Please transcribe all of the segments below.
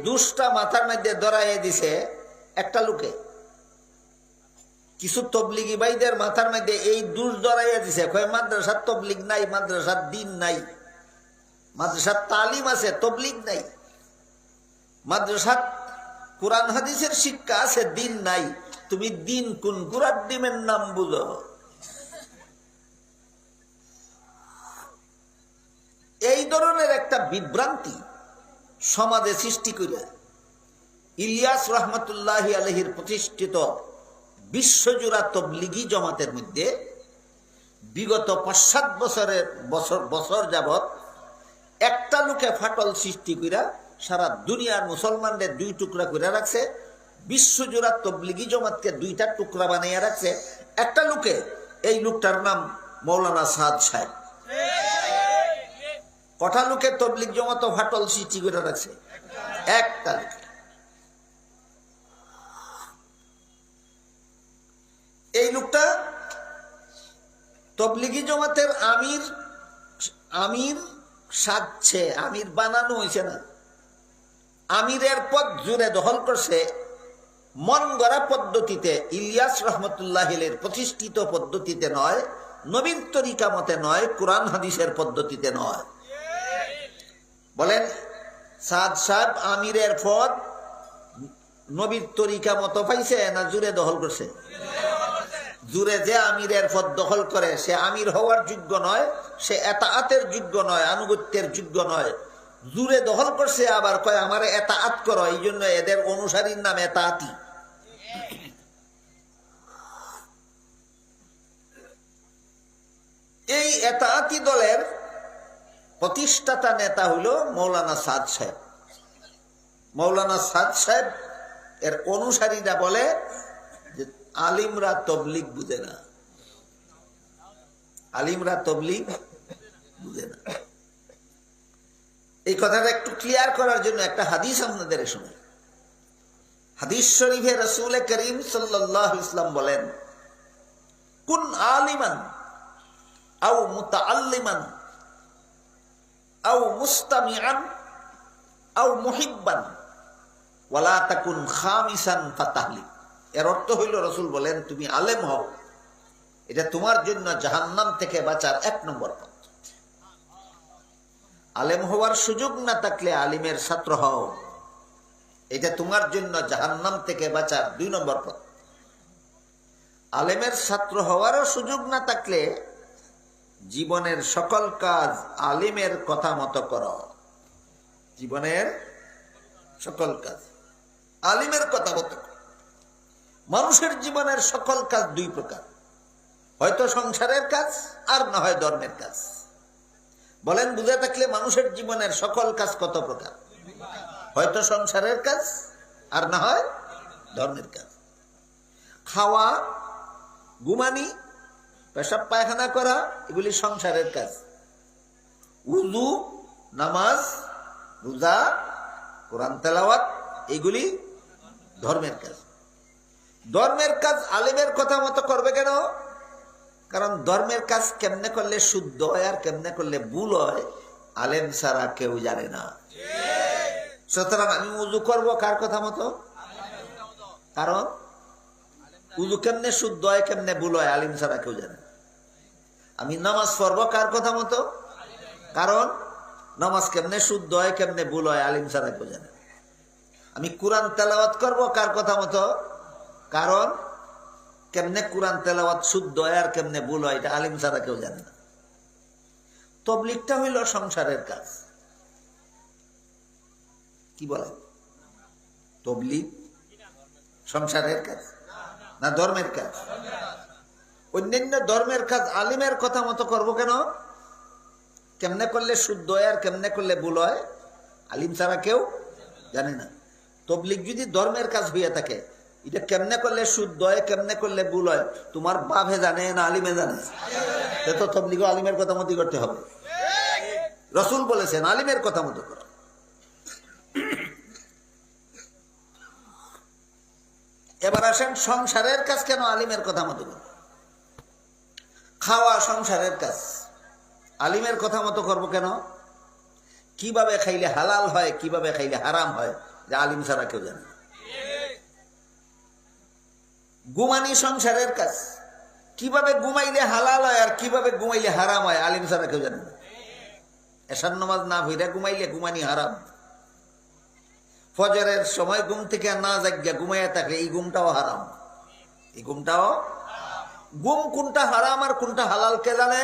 দুষ্টা মাথার মধ্যে ধরাইয়ে দিছে একটা লোকে। কিছু তবলিগি ভাইদের মাথার মধ্যে এই দুষ ধরাইয়া দিছে, কয় মাদ্রাসার তবলিগ নাই, মাদ্রাসার দিন নাই, মাদ্রাসার তালিম আছে তবলিগ নাই, মাদ্রাসার কোরআন হাদিসের শিক্ষা আছে দিন নাই। তুমি দিন কোন গুড়ার ডিমের নাম বুঝো? এই ধরনের একটা বিভ্রান্তি সমাজে সৃষ্টি করে ইলিয়াস রহমতুল্লাহ আলাইহির প্রতিষ্ঠিত বিশ্বজোড়া তবলিগি জমাতের মধ্যে বিগত ৫-৭ বছর যাবৎ একটা লোকে ফাটল সৃষ্টি করে সারা দুনিয়ার মুসলমানদের ২ টুকরা করে রাখছে। বিশ্বজোড়া তবলিগি জমাতকে ২টা টুকরা বানিয়ে রাখছে একটা লোকে। এই লোকটার নাম মৌলানা সাদ সাহেব। কটা লোকে তবলিগ জমাত ফাটল সৃষ্টি করে রাখছে? একটা লোকে। এই লোকটা তবলিগি জমাতের আমির সাজছে, আমির বানানো হয়েছে না, আমিরের পদ জুড়ে দখল করছে মন গড়া পদ্ধতিতে, ইলিয়াস রহমতুল্লাহিলের প্রতিষ্ঠিত পদ্ধতিতে নয়, নবীর তরিকা মতে নয়, কোরআন হাদিসের পদ্ধতিতে নয়। বলেন সাদ সাহেব আমিরের পদ নবীর তরিকা মতো পাইছে না জুড়ে দখল করছে? জুড়ে যে আমিরের পদ দখল করে সে আমির হওয়ার যোগ্য নয়, সে এতাআতের যোগ্য নয়, আনুগত্যের যোগ্য নয়। জুড়ে দখল করছে, আবার কয় আমার এতাআত করো, এই জন্য এদের অনুসারীর নাম এতাআতি। এই এতাআতি দলের প্রতিষ্ঠাতা নেতা হইল মৌলানা সাদ সাহেব। মৌলানা সাদ সাহেব এর অনুসারীরা বলে যে আলিমরা তবলিগ বুঝে না, আলিমরা তবলিগ বুঝে না। এই কথাটা একটু ক্লিয়ার করার জন্য একটা হাদিস আপনাদের শুনে। হাদিস শরীফে রাসূল করিম সাল্লাল্লাহু আলাইহি ওয়াসাল্লাম বলেন, কুন আলিমান আও মুতাআল্লিমান আও মুস্তামিআন আও মুহিব্বান ওয়ালা তাকুন খামিসান ফাতাহলিক। এর অর্থ হইল, রাসূল বলেন তুমি আলেম হও, এটা তোমার জন্য জাহান্নাম থেকে বাঁচার ১ নম্বর পথ। আলেম হওয়ার সুযোগ না থাকলে আলিমের ছাত্র হও, এটা তোমার জন্য জাহান্নাম থেকে বাঁচার ২ নম্বর পথ। আলেমের ছাত্র হওয়ারও সুযোগ না থাকলে জীবনের সকল কাজ আলিমের কথা মতো করো। জীবনের সকল কাজ আলিমের কথা মতো। মানুষের জীবনের সকল কাজ ২ প্রকার, হয়তো সংসারের কাজ আর না হয় ধর্মের কাজ। বলেন বুঝে থাকলে মানুষের জীবনের সকল কাজ কত প্রকার? হয়তো সংসারের কাজ আর না হয় ধর্মের কাজ। খাওয়া, ঘুমানি, পেশাব পায়খানা করা, এগুলি সংসারের কাজ। উযু, নামাজ, রোজা, কোরআন তেলাওয়াত, এগুলি ধর্মের কাজ। ধর্মের কাজ আলিমের কথা মতো করবে কেন? কারণ ধর্মের কাজ কেমনে করলে শুদ্ধ হয় আর কেমনে করলে ভুল হয় আলেম ছাড়া কেউ জানে না। সুতরাং আমি উযু করব কার কথা মতো? কারণ উযু কেমনে শুদ্ধ হয় কেমনে ভুল হয় আলিম ছাড়া কেউ জানে না। আমি নামাজ পড়ব কার কথা মতো? কারণ নামাজ কেমনে শুদ্ধ হয় কেমনে ভুল হয় আলিম ছাড়া কেউ জানে না। আমি কোরআন তেলাওয়াত করব কার কথা মতো? কারণ কেমনে কোরআন তেলাওয়াত শুদ্ধ হয় আর কেমনে ভুল হয় এটা আলিম ছাড়া কেউ জানে না। তবলিগটা হইল সংসারের কাজ। কি বলে? তবলিগ সংসারের কাজ না ধর্মের কাজ? অন্যান্য ধর্মের কাজ আলিমের কথা মতো করব কেন? কেমনে করলে শুদ্ধ হয় আর কেমনে করলে ভুল হয় আলিম ছাড়া কেউ জানে না। তবলিগ যদি ধর্মের কাজ হইয়া থাকে, এটা কেমনে করলে শুদ্ধ হয় কেমনে করলে ভুল হয় তোমার বাপে জানে না আলিমে জানে? তো তবলিগ আলিমের কথা মতোই করতে হবে। রাসূল বলেছেন আলিমের কথা মতো করো। এবার আসেন সংসারের কাজ কেন আলিমের কথা মতো করো? খাওয়া সংসারের কাজ, আলিমের কথা মতো করবো কেন? কিভাবে খাইলে হালাল হয়, কিভাবে খাইলে হারাম হয় যে আলিম ছাড়া কেউ জানে না। ঘুমানি সংসারের কাজ, কিভাবে ঘুমাইলে হালাল হয় আর কিভাবে ঘুমাইলে হারাম হয় আলিম ছাড়া কেউ জানে না। এশার নামাজ না হইরা ঘুমাইলে ঘুমানি হারাম। ফজরের সময় ঘুম থেকে না জাগিয়া ঘুমাইয়া থাকলে এই ঘুমটাও হারাম। এই ঘুমটাও, ঘুম কোনটা হারাম আর কোনটা হালাল কে জানে?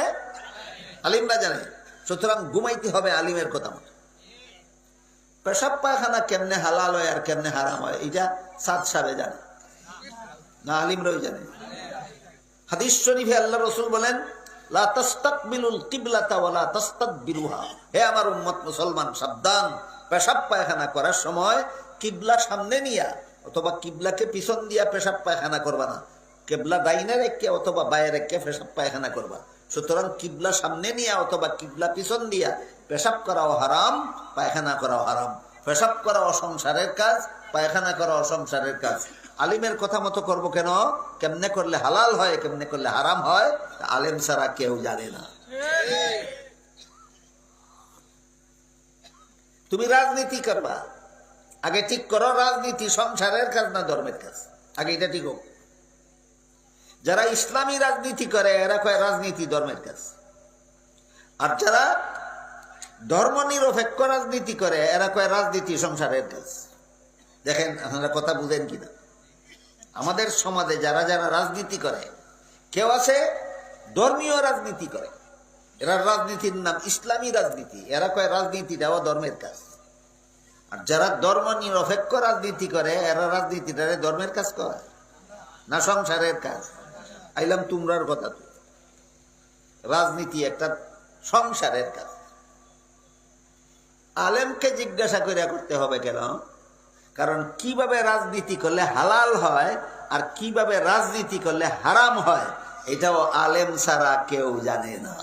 আলিমরা জানে। সুতরাং ঘুমাইতে হবে আলিমের কথা মতো। পেশাব পায়খানা কেমনে হালাল হয় আর কেমনে হারাম হয় এটা সাদ সাবে জানে না, আলিমরাই জানে। হাদিস শরীফে আল্লাহ রাসূল বলেন, লা তাস্তাকবিলুল কিবলাতা ওয়া লা তাস্তাদবিরুহা। হে আমার উম্মত মুসলমান, সাবধান, পেশাব পায়খানা করার সময় কিবলা সামনে নিয়া অথবা কিবলাকে পিছন দিয়া পেশাব পায়খানা করবা না। কিবলা ডাইনে রেখে অথবা বাইরে রেখে পেশাব পায়খানা করবা। সুতরাং কিবলা সামনে নিয়া অথবা কিবলা পিছন দিয়া পেশাব করাও হারাম, পায়খানা করাও হারাম। পেশাব করা অসংসারের কাজ, পায়খানা করা অসংসারের কাজ। আলিমের কথা মতো করবো কেন? কেমনে করলে হালাল হয়, কেমনে করলে হারাম হয় আলেম ছাড়া কেউ জানে না। তুমি রাজনীতি করবা, আগে ঠিক করো রাজনীতি সংসারের কাজ না ধর্মের কাজ, আগে এটা ঠিক হোক। যারা ইসলামী রাজনীতি করে এরা কয় রাজনীতি ধর্মের কাজ, আর যারা ধর্ম নিরপেক্ষ রাজনীতি করে এরা কয় রাজনীতি সংসারের কাজ। দেখেন আপনারা কথা বুঝেন কিনা। আমাদের সমাজে যারা যারা রাজনীতি করে, কেউ আছে ধর্মীয় রাজনীতি করে, এরা রাজনীতির নাম ইসলামী রাজনীতি, এরা কয় রাজনীতি দেওয়া ধর্মের কাজ। আর যারা ধর্ম নিরপেক্ষ রাজনীতি করে এরা রাজনীতিটা ধর্মের কাজ করে না সংসারের কাজ। আইলাম তোমরার কথা, তো রাজনীতি একটা সংসারের কাজ। আলেমকে জিজ্ঞাসা করে করতে হবে কেন? কারণ কিভাবে রাজনীতি করলে হালাল হয় আর কিভাবে রাজনীতি করলে হারাম হয় এটাও আলেম ছাড়া কেউ জানে না।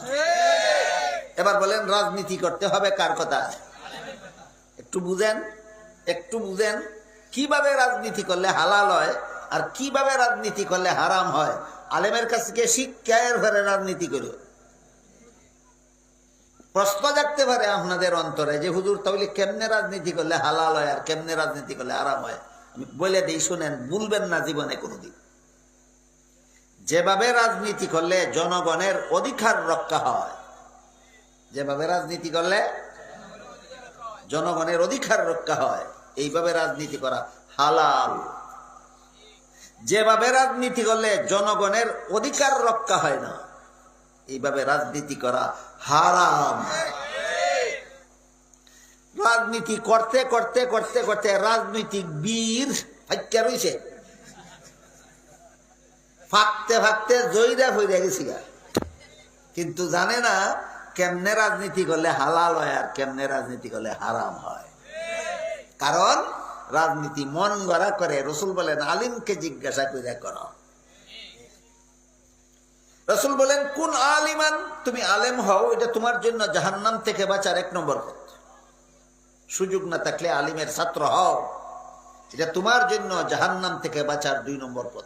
এবার বলেন রাজনীতি করতে হবে কার কথা? একটু বুঝেন, একটু বুঝেন কিভাবে রাজনীতি করলে হালাল হয় আর কিভাবে রাজনীতি করলে হারাম হয়। আলেমের কাছ থেকে শিক্ষায়ের ঘরে রাজনীতি করো। প্রশ্ন জাগতে পারে আপনাদের অন্তরে যে হুজুর তাহলে কেমনে রাজনীতি করলে হালাল হয় আর কেমনে রাজনীতি করলে হারাম হয়? আমি বলে দিই, শুনেন, ভুলবেন না জীবনে কোনোদিন। যেভাবে রাজনীতি করলে জনগণের অধিকার রক্ষা হয়, যেভাবে রাজনীতি করলে জনগণের অধিকার রক্ষা হয়, এইভাবে রাজনীতি করা হালাল। যেভাবে রাজনীতি করলে জনগণের অধিকার রক্ষা হয় না, এইভাবে রাজনীতি করা হারাম। রাজনীতি করতে করতে করতে করতে রাজনৈতিক বীর ফাইক্কা রইছে, ফাঁকতে ফাঁকতে জয়রা হয়ে গেছি, কিন্তু জানে না কেমনে রাজনীতি করলে হালাল হয় আর কেমনে রাজনীতি করলে হারাম হয়। কারণ রাজনীতি মন গড়া করে। রাসূল বলেন আলিমকে জিজ্ঞাসা করে করো। রাসূল বলেন কোন আলিমান, তুমি আলেম হও, এটা তোমার জন্য জাহান্নাম থেকে বাঁচার 1 নম্বর পথ। সুযোগ না থাকলে আলিমের ছাত্র হও, এটা তোমার জন্য জাহান্নাম থেকে বাঁচার 2 নম্বর পথ।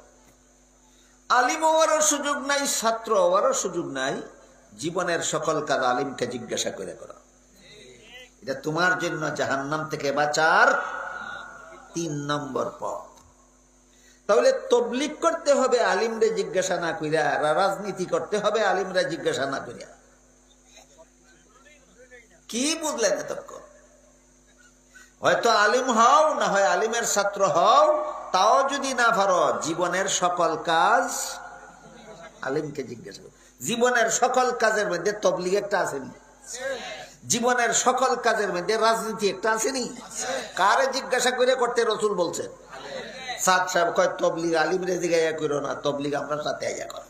আলিম হওয়ারও সুযোগ নাই, ছাত্র হওয়ারও সুযোগ নাই, জীবনের সকল কাজ আলিমকে জিজ্ঞাসা করে করো, এটা তোমার জন্য জাহান্নাম থেকে বাঁচার 3 নম্বর পথ। তাহলে তবলিগ করতে হবে আলিমরে জিজ্ঞাসা না কইরা, রাজনীতি করতে হবে আলিমরা জিজ্ঞাসা না কইরা। কি বুঝলেন এতক্ষণ? হয়তো আলিম হও, না হয় আলিমের ছাত্র হও, তাও যদি না পারো জীবনের সকল কাজ আলিমকে জিজ্ঞাসা করো। জীবনের সকল কাজের মধ্যে তবলিগ একটা আসেনি, জীবনের সকল কাজের মধ্যে রাজনীতি একটা আসেনি। কারে জিজ্ঞাসা করে করতে রাসূল বলছেন? সাদ সাহেব কয় তবলিগ আলিমরে জিজ্ঞাসা করো না, তবলিগ আমরা সাথে আইয়া করো।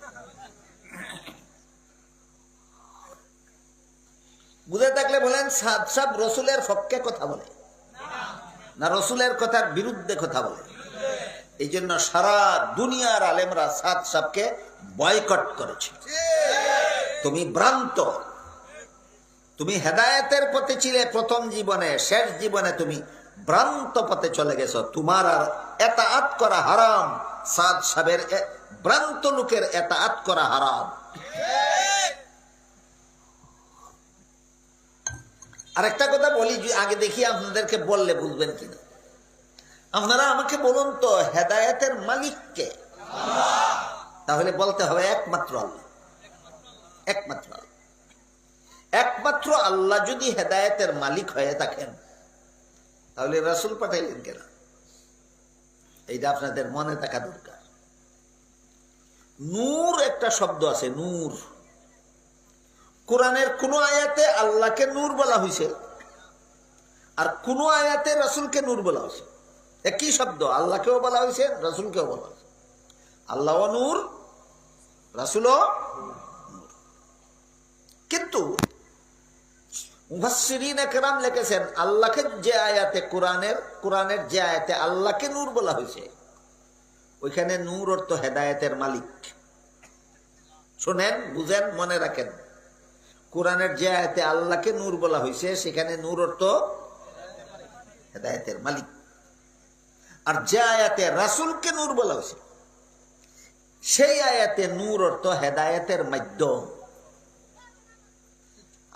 বুঝে থাকলে বলেন সাদ সাহেব রাসূলের পক্ষে কথা বলে না রাসূলের কথার বিরুদ্ধে কথা বলে? এই জন্য সারা দুনিয়ার আলেমরা সাদ সাহেবকে বয়কট করেছে। তুমি ভ্রান্ত, তুমি হেদায়েতের পথে ছিলে প্রথম জীবনে, শেষ জীবনে তুমি ভ্রান্ত পথে চলে গেছো। তোমার আর এতাআত করা হারাম, সাদ সাহেবের ভ্রান্ত লোকের এতাআত করা হারাম। আরেকটা কথা বলি, আগে দেখি আপনাদেরকে বললে বুঝবেন কিনা। আপনারা আমাকে বলুন তো হেদায়েতের মালিক কে? তাহলে বলতে হবে একমাত্র আল্লাহ। একমাত্র আল্লাহ। একমাত্র আল্লাহ যদি হেদায়েতের মালিক হয়ে থাকেন তাহলে রাসূল পাঠাইলেন কেন? এইটা আপনাদের মনে থাকা দরকার। নূর একটা শব্দ আছে, নূর। কোরআনের কোন আয়াতে আল্লাহকে নূর বলা হয়েছে আর কোন আয়াতে রাসূলকে নূর বলা হয়েছে। একই শব্দ, আল্লাহকেও বলা হয়েছে, রাসূলকেও বলা হয়েছে। আল্লাহও নূর, রাসূলও নূর। কিন্তু মুফাসসিরিনে কেরাম লিখেছেন আল্লাহকে যে আয়াতে কোরআনের যে আয়াতে আল্লাহকে নূর বলা হয়েছে ওইখানে নূর অর্থ হেদায়েতের মালিক। শুনেন, বুঝেন, মনে রাখেন। কোরআনের যে আয়াতে আল্লাহকে নূর বলা হয়েছে সেখানে নূর অর্থ হেদায়েতের মালিক। আর যে আয়াতে রাসূলকে নূর বলা হয়েছে সেই আয়াতে নূর অর্থ হেদায়েতের মাধ্যম।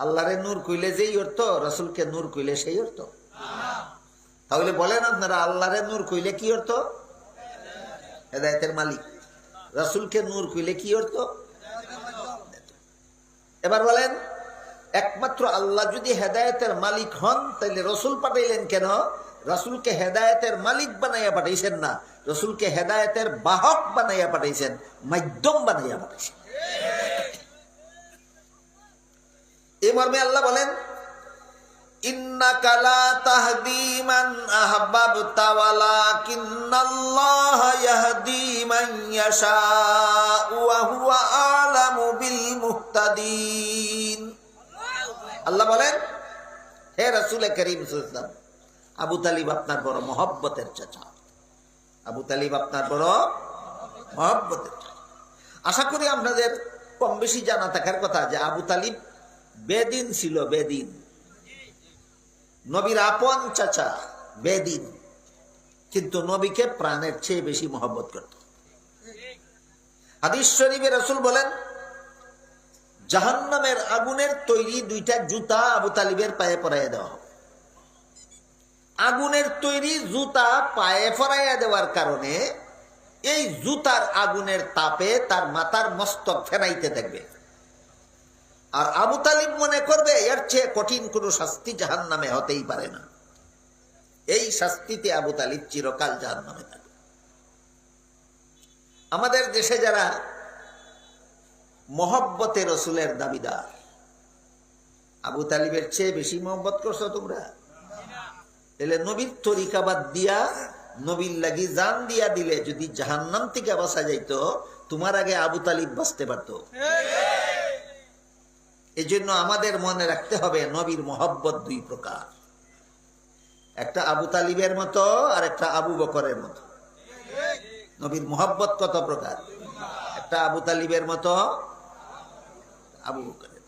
আল্লাহরে নূর কইলে যেই অর্থ, রাসূলকে নূর কইলে সেই অর্থ। তাহলে বলেন আপনারা আল্লাহরে নূর কইলে কি অর্থ? হেদায়েতের মালিক। রাসূলকে নূর কইলে কি অর্থ? এবার বলেন একমাত্র আল্লাহ যদি হেদায়েতের মালিক হন তাহলে রাসূল পাঠাইলেন কেন? রাসূলকে হেদায়েতের মালিক বানাইয়া পাঠাইছেন না, রাসূলকে হেদায়েতের বাহক বানাইয়া পাঠাইছেন, মাধ্যম বানাইয়া পাঠাইছেন। এই মর্মে আল্লাহ বলেন ইন্নাকা লা তাহদি মান আহবাবতা ওয়ালাকিন্নাল্লাহা ইয়াহদি মান ইয়াশাউ ওয়া হুয়া আ'লামু বিল মুহতাদিন। আল্লাহ বলেন, হে রাসূল করিম সাল্লাল্লাহু আলাইহি ওয়াসাল্লাম, আবু তালিব আপনার বড় মহব্বতের চাচা। আবু তালিব আপনার বড় মহব্বতের চাচা। আশা করি আপনাদের কম বেশি জানা থাকার কথা যে আবু তালিব বেদিন ছিল, বেদিন। নবীর আপন চাচা, বেদিন, কিন্তু নবীকে প্রাণের চেয়ে বেশি মহব্বত করত। হাদিস শরীফে রাসূল বলেন জাহান্নামের আগুনের তৈরি দুইটা জুতা আবু তালিবের পায়ে পরাইয়া দেওয়া হবে। আগুনের তৈরি জুতা পায়ে পরাইয়া দেওয়ার কারণে এই জুতার আগুনের তাপে তার মাথার মস্তক ফেনাইতে থাকবে। আর আবু তালিব মনে করবে এর চেয়ে কঠিন কোনো শাস্তি জাহান্নামে হতেই পারে না। এই শাস্তিতে আবু তালিব চিরকাল জাহান্নামে থাকবে। আমাদের দেশে যারা মহব্বতে রসুলের দাবিদার, আবু তালিবের চেয়ে বেশি মহব্বত করছো তোমরা? তাহলে নবীর তরিকা বাদ দিয়া নবীর লাগি জান দিয়া দিলে যদি জাহান্নাম থেকে বাঁচা যাইতো, তোমার আগে আবু তালিব বাঁচতে পারতো। এই জন্য আমাদের মনে রাখতে হবে নবীর মহব্বত দুই প্রকার, একটা আবু তালিবের মতো আর একটা আবু বকরের মতো। নবীর মহব্বত কত প্রকার? একটা আবু তালিবের মতো, আবু বকরের।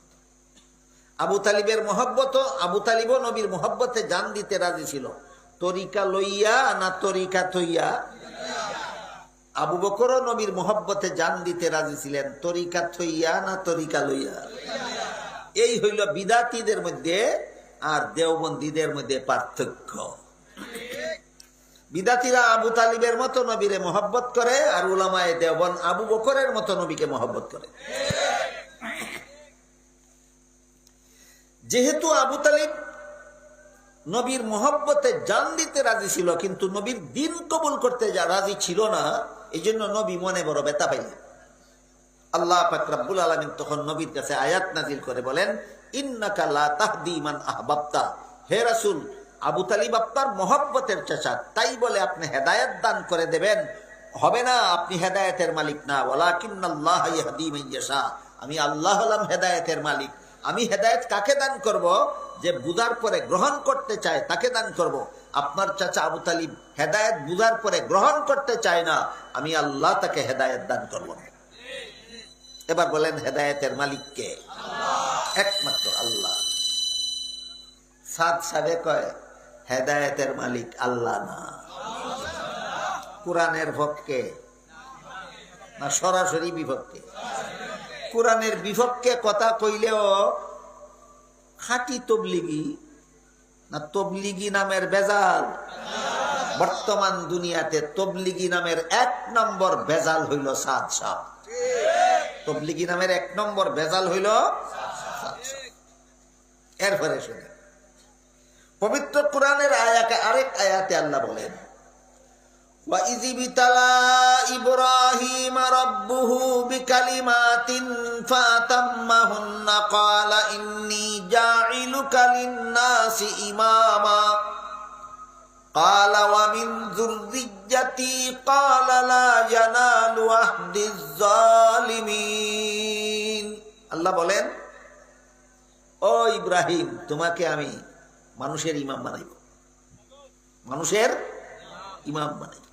আবু তালিবের মহব্বত, আবু তালিবও নবীর মহব্বতে জান দিতে রাজি ছিল, তরিকা লইয়া না তরিকা থইয়া। আবু বকরও নবীর মহব্বতে জান দিতে রাজি ছিলেন, তরিকা থইয়া না তরিকা লইয়া। এই হইল বিদাতীদের মধ্যে আর দেওবন্দীদের মধ্যে পার্থক্য। বিদাতীরা আবু তালিবের মতো নবীরে মহব্বত করে আর উলামায়ে দেওবন্দ আবু বকরের মতো নবীকে মহব্বত করে। যেহেতু আবু তালিব নবীর মহব্বতে জান দিতে রাজি ছিল কিন্তু নবীর দিন কবুল করতে যা রাজি ছিল না, এই জন্য নবী মনে বড় ব্যথা পাইলেন। আল্লাহ পাক রব্বুল আলামিন তখন নবীর কাছে আয়াত নাজিল করে বলেন ইন্নাকা লা তাহদি মান আহবাবতা। হে রাসূল, আবু তালিব আপনার মহব্বতের চাচা, তাই বলে আপনি হেদায়েত দান করে দেবেন হবে না, আপনি হেদায়েতের মালিক না। ওয়ালাকিন্নাল্লাহা ইয়াহদি মান ইয়াশা। আমি আল্লাহ হলাম হেদায়েতের মালিক। আমি হেদায়েত কাকে দান করব? যে বুঝার পরে গ্রহণ করতে চায় তাকে দান করব। আপনার চাচা আবু তালিব হেদায়েত বুঝার পরে গ্রহণ করতে চায় না, আমি আল্লাহ তাকে হেদায়েত দান করব না। এবার বলেন হেদায়েতের মালিক কে? একমাত্র আল্লাহ। সাদ সাহেব কয় হেদায়েতের মালিক আল্লাহ না, কোরআনের পক্ষে না সরাসরি বিপক্ষে? কোরআনের বিপক্ষে কথা কইলেও খাঁটি তবলিগি না তবলিগি নামের বেজাল? বর্তমান দুনিয়াতে তবলিগি নামের 1 নম্বর ভেজাল হইল সাদ সাহ। তবলিগি নামের 1 নম্বর ভেজাল হইল সাদ সাহ। এরপরে শুনে পবিত্র কোরআনের আরেক আয়াতে আল্লাহ বলেন, وَإِذِ ابْتَلَى إِبْرَاهِيمَ رَبُّهُ بِكَلِمَاتٍ فَأَتَمَّهُنَّ قَالَ إِنِّي جَاعِلُكَ لِلنَّاسِ إِمَامًا قَالَ وَمِنْ ذُرِّيَّتِي قَالَ لَا يَنَالُ عَهْدِ الظَّالِمِينَ। আল্লাহ বলেন, ও ইব্রাহিম, তোমাকে আমি মানুষের ইমাম বানাইব, মানুষের ইমাম বানাইব।